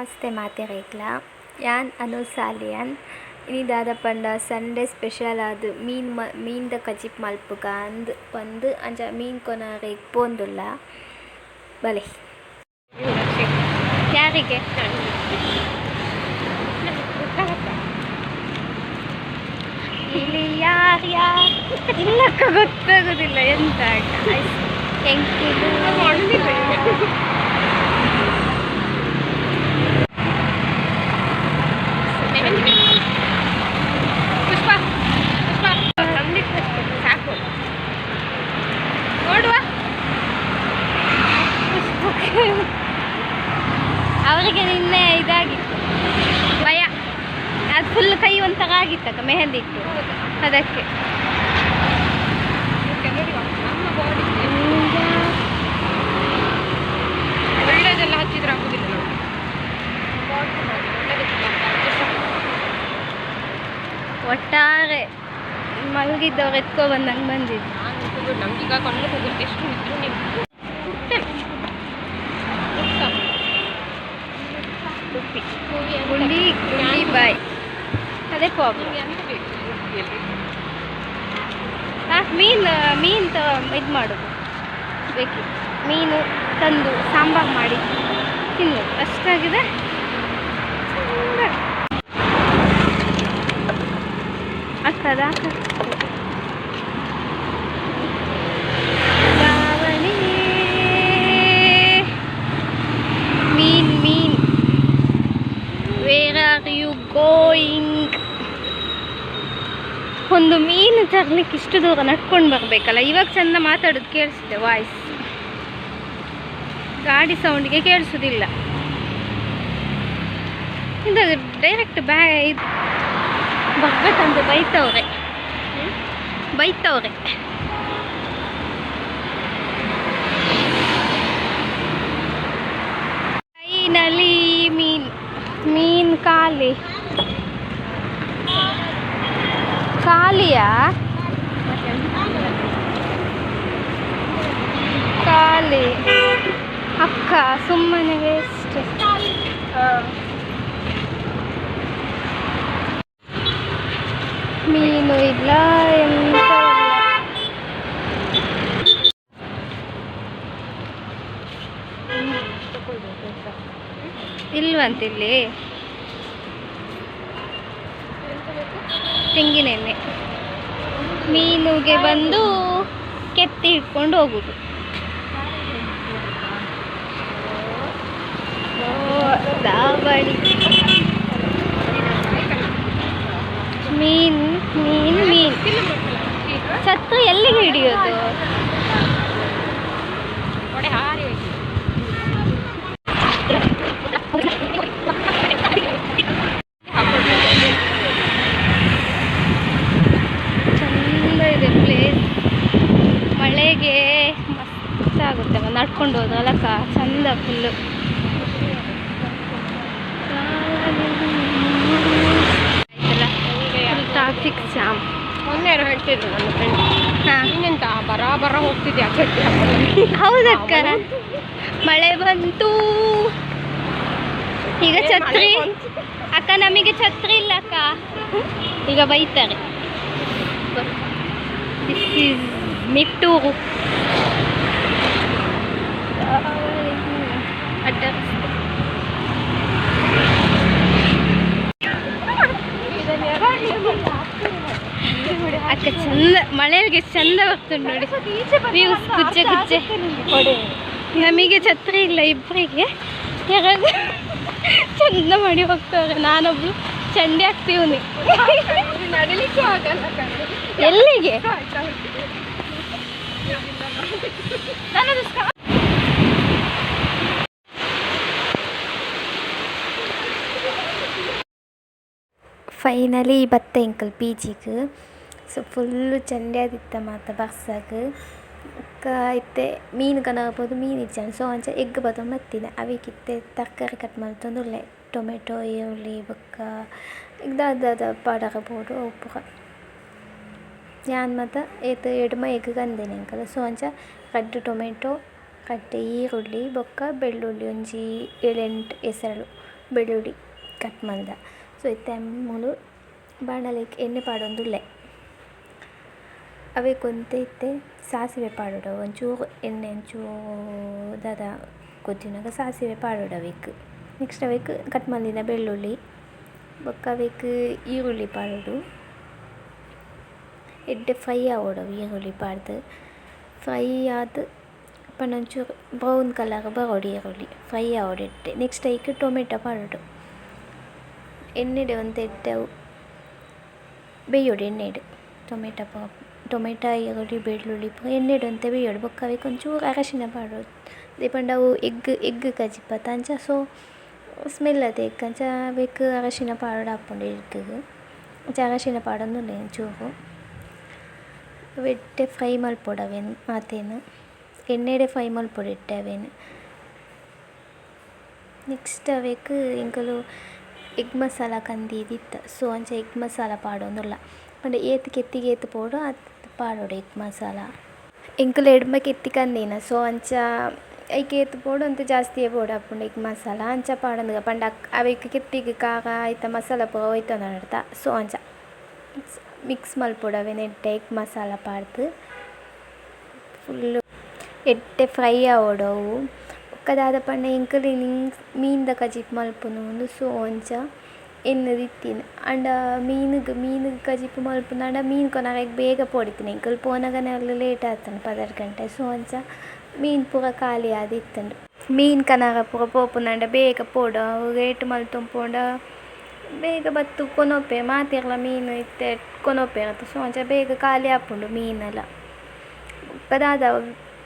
ನಮಸ್ತೆ ಮಾತೆರೆಗ್ಲ ಯಾನ್ ಅನು ಸಾಲಿಯನ್ ಇನಿದಾದ ಪಂಡ ಸಂಡೇ ಸ್ಪೆಷಲ್ ಆದ್ ಮೀನ್ದ ಕಜಿಪ್ ಮಲ್ಪುಗ ಅಂದ್ ಪಂದ್ ಅಂಚ ಮೀನ್ ಕೊನರೆಗ್ ಪೋಂದುಲ್ಲ ಬಲೆ ಯಾರಿಗೆ ಇಲ್ಲಿ ಯಾರು ಇಲ್ಲಕ್ಕ ಗೊತ್ತಾಗೋದಿಲ್ಲ ಎಂತ ಹೆಂಗಿದು ಅವರಿಗೆ ನಿನ್ನೆ ಇದಾಗಿತ್ತು ಭಯ, ಅದು ಫುಲ್ ಕೈ ಒಂಥರ ಆಗಿತ್ತಕ್ಕ ಮೆಹಂದಿ ಇತ್ತು ಅದಕ್ಕೆ. ಒಳ್ಳೆದೆಲ್ಲ ಹಚ್ಚಿದ್ರೆ ಆಗುದಿಲ್ಲ. ಒಟ್ಟಾರೆ ಮಲಗಿದ್ದವ್ರು ಎತ್ಕೊ ಬಂದಂಗೆ ಬಂದಿದ್ದು. ನಮ್ಗೀಗ ಕೊಂಡು ಹೋಗುತ್ತೆ ಎಷ್ಟು ಇದ್ರು ನೀವು ಗುಂಡಿ ಬಾಯ್ ಅದೇ ಪ್ರಾಬ್ಲಮ್. ಮೀನು ಇದು ಮಾಡೋದು ಬೇಕು, ಮೀನು ತಂದು ಸಾಂಬಾರು ಮಾಡಿ ತಿನ್ನು ಅಷ್ಟಾಗಿದೆ. ಅಕ್ಕದ ಮೀನ್ ವೇರ್ ಆರ್ ಯು ಗೋಯಿಂಗ್? ಒಂದು ಮೀನು ತರಲಿಕ್ಕೆ ಇಷ್ಟು ದೂರ ನಡ್ಕೊಂಡು ಬರಬೇಕಲ್ಲ. ಇವಾಗ ಚಂದ ಮಾತಾಡೋದು ಕೇಳಿಸಿದೆ, ವಾಯ್ಸ್ ಗಾಡಿ ಸೌಂಡಿಗೆ ಕೇಳಿಸೋದಿಲ್ಲ. ಇದು ಡೈರೆಕ್ಟ್ ಇದು ಬರ್ಬೇಕಂತ ಬೈತವ್ರೆ. ಫೈನಲಿ ಮೀನ್ ಖಾಲಿಯಾ? ಖಾಲಿ ಅಕ್ಕ, ಸುಮ್ಮನೆ ವೇಸ್ಟ್. ಮೀನು ಇಲ್ಲ, ಎಂತ ಇಲ್ವಂತಿಲ್ಲಿ. ತೆಂಗಿನೆಣ್ಣೆ ಮೀನುಗೆ ಬಂದು ಕೆತ್ತಿ ಇಟ್ಕೊಂಡು ಹೋಗುದು. ದಾವಳಿ ಮೀನ್ ಛತ್ರಿ ಎಲ್ಲಿಗೆ ಹಿಡಿಯೋದು? ಚಂದ ಇದೆ ಪ್ಲೇಸ್. ಮಳೆಗೆ ಮಸ್ತ್ ಆಗುತ್ತೆ ನಡ್ಕೊಂಡು ಹೋದ್ರಲ್ಲಕ್ಕ, ಚಂದ ಫುಲ್ಲು. Traffic jam. ಮೊನ್ನೆ ಹೇಳ್ತಿದ್ರು ನನ್ನ ಫ್ರೆಂಡ್, ಇನ್ನೆಂತ ಬರ ಹೋಗ್ತಿದ್ಯಾ ಚಟ್ಟಿ. ಹೌದಕ್ಕ, ಮಳೆ ಬಂತು. ಈಗ ಛತ್ರಿ ಅಕ್ಕ, ನಮಗೆ ಛತ್ರಿ ಇಲ್ಲ ಅಕ್ಕ, ಈಗ ಬೈತಾರೆ. ದಿಸ್ ಈಸ್ ಮಿಟ್ಟೂರು ಅಡ್ಡ. ಅಕ್ಕ ಚಂದ, ಮಳೆಗೆ ಚಂದ ಬರ್ತದೆ ನೋಡಿ ವ್ಯೂಸ್. ಕುಚ್ಚೆ ನಮಗೆ ಛತ್ರಿ ಇಲ್ಲ, ಇಬ್ಬರಿಗೆ ಯಾರಾಗ ಚಂದ ಮಾಡಿ ಹೋಗ್ತವ್ರೆ. ನಾನೊಬ್ಳು ಚಂಡಿ ಆಗ್ತೀವಿ. ನಡಿಲಿಕ್ಕೂ ಆಗಲ್ಲ. ಎಲ್ಲಿಗೆ? ಫೈನಲಿ ಬತ್ತೆ ಎಂಕಲ್ ಪಿ ಜಿಗೆ. ಸೊ ಫುಲ್ಲು ಚಂಡ್ಯಾದಿತ್ತ ಮಾತ ಬರ್ಸಾಗ ಐತೆ ಮೀನು ಕನಾಗ್ಬೋದು, ಮೀನು ಇಚ್ಚಾನೆ. ಸೊ ಅಂಚ ಎಗ್ ಬತ್ತ ಮತ್ತಿದೆ ಅವಿಕಿತ್ತೆ ತರಕಾರಿ ಕಟ್ ಮಾಡ್ತಂದುಲ್ಲೆ, ಟೊಮೆಟೊ, ಈರುಳ್ಳಿ, ಬೊಕ್ಕ ಇದಾದ ಪಾಡಾಗಬಹುದು ಉಪ್ಪು. ಯಾನ್ ಮತ್ತು ಎಡ್ಮ ಎಗ್ ಕಂದೇನೆ ಅಂಕಲ್. ಸೊ ಅಂಚ ಕಡ್ಡು ಟೊಮೆಟೊ, ಕಡ್ಡೆ ಈರುಳ್ಳಿ, ಬೊಕ್ಕ ಬೆಳ್ಳುಳ್ಳಿ ಒಂಜಿ 7-8 ಎಸಳು ಬೆಳ್ಳುಳ್ಳಿ ಕಟ್ ಮಲ್ದ. ಸೊ ಇತ್ತೆ ಮೂಲು ಬಾಣಲೆಗ್ ಎಣ್ಣೆ ಪಾಡೊಂದುಲ್ಲೆ ಅವೇ ಕೊಂತೆ ಇತ್ತೆ ಸಾಸಿವೆ ಪಾಡೋಡು ಒಂಚೂರು ಎಣ್ಣೆ ಒಂಚೂರು ದಾದ ಕೊಚ್ಚಿನಾಗ ಸಾಸಿವೆ ಪಾಡೋಡು ಅವೇಕ್. ನೆಕ್ಸ್ಟ್ ಅವೇಕ್ ಕಟ್ ಮಲ್ದಿನ ಬೆಳ್ಳುಳ್ಳಿ ಬೊಕ್ಕ ಅವೇಕ್ ಈರುಳ್ಳಿ ಪಾಡೋಡು. ಎಡ್ಡೆ ಫ್ರೈ ಆವೋಡು ಈರುಳ್ಳಿ ಪಾಡ್ದು ಫ್ರೈ ಆದ ಪಂಡ ಒಂಚೂರು ಬ್ರೌನ್ ಕಲರ್ ಬರೋಡು ಈರುಳ್ಳಿ ಫ್ರೈ ಆವೋಡು ಎಡ್ಡೆ. ನೆಕ್ಸ್ಟ್ ಐಕ್ ಟೊಮೆಟೊ ಪಾಡೋಡು. ಎಣ್ಣೆಡೆ ಒಂದು ಎಡ್ಡೆ ಬೇಯೋಡು ಎಣ್ಣೆಡು ಟೊಮೆಟೊ ಈರುಳ್ಳಿ ಬೆಳ್ಳುಳ್ಳಿ ಎಣ್ಣೆಡು ಅಂತ ಬೇಯೋಡು. ಬೊಕ್ಕ ಅವೇಕ್ ಒಂಚೂರು ಅರಶಿನ ಪಾಡೋದು. ದೇ ಪಂಡ ಅವು ಎಗ್ ಕಜಿಪ್ಪತ್ತ ಅಂಚ ಸೊ ಸ್ಮೆಲ್ ಅದೇ ಅಂಚ ಅವೇಕ್ ಅರಶಿನ ಪಾಡೋಡು ಹಾಕ್ಕೊಂಡು ಎಗ್ಗಿಗೆ ಅಂಚ ಅರಶಿನ ಪಾಡೊಂದುಲ್ಲೆ ಒಂಚೂರು ಎಡ್ಡೆ ಫ್ರೈ ಮಲ್ಪೊಡು ಅವೇನು ಮಾತೇನು ಎಣ್ಣೆಡೆ ಫ್ರೈ ಮಲ್ಪೊಡು ಎಡ್ಡೆ ಅವೇನು. ನೆಕ್ಸ್ಟ್ ಅವೇಕ್ ಎಂಕುಲು ಎಗ್ ಮಸಾಲ ಕಂದಿದಿತ್ತ ಸೊ ಅಂಚ ಎಗ್ ಮಸಾಲ ಪಾಡೊಂದುಲ್ಲ ಪಂಡ ಏತ್ ಕೆತ್ತಿಗೆ ಏತ್ ಪೋಡು ಅದು ಪಾಡೋಡು ಎಗ್ ಮಸಾಲ. ಎಂಕುಲು ಎಡ್ಮ ಕೆತ್ತಿ ಕಂದಿನ ಸೊ ಅಂಚ ಐಕೆ ಏತ್ ಪೋಡು ಅಂತ ಜಾಸ್ತಿಯೇ ಪೋಡು ಹಾಕ್ಕೊಂಡು ಎಗ್ ಮಸಾಲ ಅಂಚ ಪಾಡೊಂದುಗ ಪಂಡ ಅವೇಕ್ ಕೆತ್ತಿಗೆ ಖಾರ ಐತ ಮಸಾಲ ಪೂರ ಒಯ್ತೊಂದು ನಡ್ತ. ಸೊ ಅಂಚ ಮಿಕ್ಸ್ ಮಲ್ಪೊಡು ಅವೇನು ಎಡ್ಡೆ ಎಗ್ ಮಸಾಲ ಪಾಡ್ದು ಫುಲ್ಲು ಎಡ್ಡೆ ಫ್ರೈ ಆವೋಡು ಅವು. ಒಕ್ಕದಾದ ಪಂಡ ಎಂಕುಲು ಮೀನ್ದ ಕಜಿಪ್ ಮಲ್ಪುನು ಸೊ ಅಂಚ ಎಣ್ಣೆ ತಿತ್ತಿನ ಅಂಡ ಮೀನಿಗೆ ಕಜಿಪ್ಪು ಮಲ್ಪುನಾಂಡ ಮೀನು ಕೊನಾಗ ಬೇಗ ಪೋಡಿತ್ತಿನ ಎಂಕುಲು ಪೋನಗನೆಲ್ಲ ಲೇಟ್ ಆಗ್ತಾನೆ 10 ಗಂಟೆ. ಸೊ ಅಂಚ ಮೀನು ಪೂರ ಖಾಲಿ ಆದಿತ್ತಂಡು ಮೀನು ಕನಾಗ ಪೂರ ಪೋಪುನಾಂಡ ಬೇಗ ಪೋಡು ಅವು ರೇಟ್ ಮಲ್ತೊಂಪೋಂಡ ಬೇಗ ಬತ್ತು ಕೊನೊಪ್ಪೆ ಮಾತಿರ್ಲ ಮೀನು ಇತ್ತೆ ಕೊನೊಪ್ಪೆ ಇರತ್ತೆ. ಸೊ ಅಂಚ ಬೇಗ ಖಾಲಿ ಆಪುಂಡು ಮೀನೆಲ್ಲ. ಒಕ್ಕದಾದ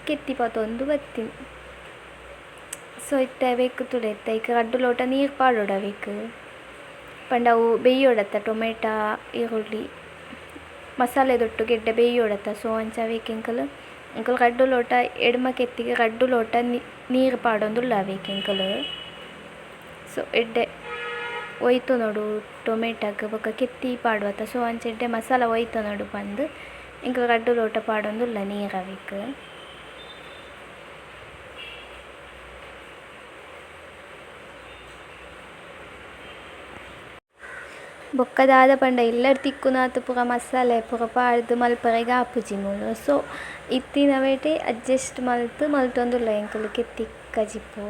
ಕೆತ್ತಿ ಪತೊಂದು ಬತ್ತೀನಿ. ಸೊ ಇತ್ತೆ ಅವೇಕ್ ತುಲೆ ಇತ್ತೆ ಈಗ 2 ಲೋಟ ನೀರು ಪಾಡೋಡು ಅವೇಕ್ ಪಂಡ ಅವು ಬೇಯೋಡತ್ತ ಟೊಮೆಟೊ ಈರುಳ್ಳಿ ಮಸಾಲೆ ದೊಟ್ಟು ಗೆಡ್ಡೆ ಬೇಯೋಡತ್ತ. ಸೊ ಅಂಚ ಅವೇಕ್ ಎಂಕುಲು 2 ಲೋಟ ಎಡ್ಮ ಕೆತ್ತಿಗೆ 2 ಲೋಟ ನೀರು ಪಾಡೊಂದುಲ್ಲ ಅವೇಕ್ ಎಂಕುಲು. ಸೊ ಎಡ್ಡೆ ಒಯ್ತು ನೋಡು ಟೊಮೆಟೊಗೆ ಬೊಕ್ಕ ಕೆತ್ತಿ ಪಾಡುವತ್ತ. ಸೊ ಅಂಚ ಎಡ್ಡೆ ಮಸಾಲ ಒಯ್ತು ನೋಡು ಬಂದು ಎಂಕುಲು 2 ಲೋಟ ಪಾಡೊಂದುಲ್ಲ ನೀರು ಅವೇಕ್. ಬೊಕ್ಕದಾದ ಪಂಡ ಇಲ್ಲಡ್ ತಿಕ್ಕುನಾತ್ ಪೂರ ಮಸಾಲೆ ಪೂರ ಪಾಡ್ದು ಮಲ್ಪರೆಗೆ ಆಪುಜಿ ಮೂಲು. ಸೊ ಇತ್ತಿನ ವೇಟೆ ಅಡ್ಜಸ್ಟ್ ಮಲ್ತೊಂದುಲ್ಲ ಎಂಕುಲು ಕೆತ್ತಿ ಕಜಿಪ್ಪು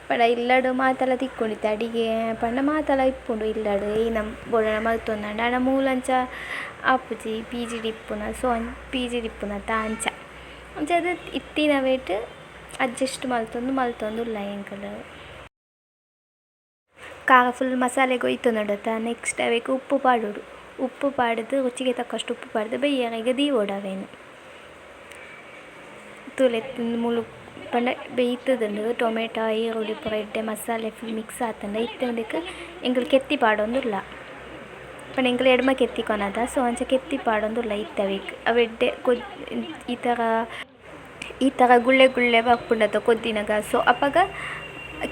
ಪಂಡ ಇಲ್ಲಡು ಮಾತೆಲ್ಲ ತಿಕ್ಕೊಂಡಿತ್ತೆ ಅಡಿಗೆ ಪಂಡ ಮಾತೆಲ್ಲ ಇಪ್ಪುಂಡು ಇಲ್ಲಡು ಏನ ಬೋಡನ ಮಲ್ತೊಂದಂಡ ಆಂಡ ಮೂಲಂಚ ಆಪುಜಿ ಪೀಜಿ ಡಿಪ್ಪುನ. ಸೊ ಪೀಜಿ ಡಿಪ್ಪುನತ್ತ ಅಂಚ ಅದು ಇತ್ತಿನ ವೇಟ್ ಅಡ್ಜಸ್ಟ್ ಮಲ್ತೊಂದುಲ್ಲ ಎಂಕುಲು. ಖಾರ ಫುಲ್ ಮಸಾಲೆಗೆ ಒಯ್ತು ನೋಡತ್ತ. ನೆಕ್ಸ್ಟ್ ಅವೇಕ್ ಉಪ್ಪು ಪಾಡೋಡು. ಉಪ್ಪು ಪಾಡ್ದು ರುಚಿಗೆ ತಕ್ಕಷ್ಟು ಉಪ್ಪು ಪಾಡ್ದು ಬೇಯರೆಗೆ ದೀವೋಡು ಅವೇನು ತುಲೆ ಮುಲು ಪಂಡ ಬೇಯ್ತದಂಡು ಟೊಮೆಟೊ ಈರುಳ್ಳಿ ಪೂರ ಎಡ್ಡೆ ಮಸಾಲೆ ಫುಲ್ ಮಿಕ್ಸ್ ಆತಂಡ ಇತ್ತಂದಕ್ಕೆ ಎಂಕುಲು ಕೆತ್ತಿ ಪಾಡೊಂದುಲ್ಲ ಪಂಡ ಎಂಕುಲು ಎಡ್ಮ ಕೆತ್ತಿ ಕೊನದ. ಸೊ ಅಂಚ ಕೆತ್ತಿ ಪಾಡೊಂದುಲ್ಲ ಇತ್ತವೇಕ್ ಅವೆಡ್ಡೆ ಈ ಥರ ಗುಳ್ಳೆ ಬರ್ಪುಂಡತ್ತ ಕೊದ್ದಿನಾಗ. ಸೊ ಅಪ್ಪಗ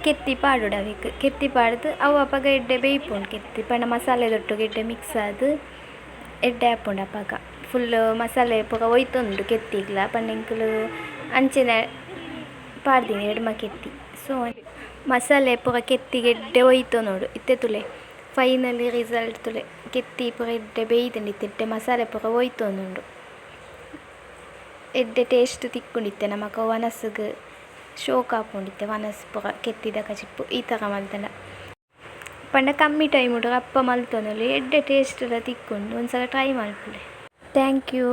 ಕೆತ್ತಿ ಪಾಡೋಡು ಅವೇಕ್ ಕೆತ್ತಿ ಪಾಡ್ದು ಅವು ಅಪ್ಪಗ ಎಡ್ಡೆ ಬೇಯ್ಪುಂಡು ಕೆತ್ತಿ ಪಂಡ ಮಸಾಲೆ ದೊಟ್ಟು ಎಡ್ಡೆ ಮಿಕ್ಸ್ ಆದು ಎಡ್ಡೆ ಆಪುಂಡು ಅಪ್ಪಗ ಫುಲ್ ಮಸಾಲೆ ಪೂರ ಒಯ್ತೊಂದು ಕೆತ್ತಿಗ್ಲ ಪಂಡ ಎಂಕುಲು ಅಂಚಿನ ಪಾಡ್ದಿನಿ ಎಡ್ಮ ಕೆತ್ತಿ. ಸೊ ಮಸಾಲೆ ಪೂರ ಕೆತ್ತಿಗೆ ಎಡ್ಡೆ ಒಯ್ತು ನೋಡು ಇತ್ತೆ ತುಲೆ ಫೈನಲಿ ರಿಸಲ್ಟ್ ತುಲೆ ಕೆತ್ತಿ ಪೂರ ಎಡ್ಡೆ ಬೇಯ್ದಂಡಿತ್ತೆ ಎಡ್ಡೆ ಮಸಾಲೆ ಪೂರ ಒಯ್ತೊಂದುಂಡು ಎಡ್ಡೆ ಟೇಸ್ಟ್ ತಿಕ್ಕೊಂಡಿತ್ತೆ ನಮಕ ವನಸ್ಗೆ ಶೋಕ್ ಆಪುಂಡಿತ್ತೆ ವನಸ್ ಪೂರ ಕೆತ್ತಿದ ಕಜಿಪ್ಪು ಈ ಥರ ಮಲ್ತಂಡ ಪಂಡ ಕಮ್ಮಿ ಟೈಮ್ ಉಂಡು ಅಪ್ಪ ಮಲ್ತೊಂದುಲ್ಲೆ ಎಡ್ಡೆ ಟೇಸ್ಟ್ ಎಲ್ಲ ತಿಕ್ಕೊಂಡು ಒಂದ್ಸಲ ಟ್ರೈ ಮಲ್ಪುಲೆ. Thank you.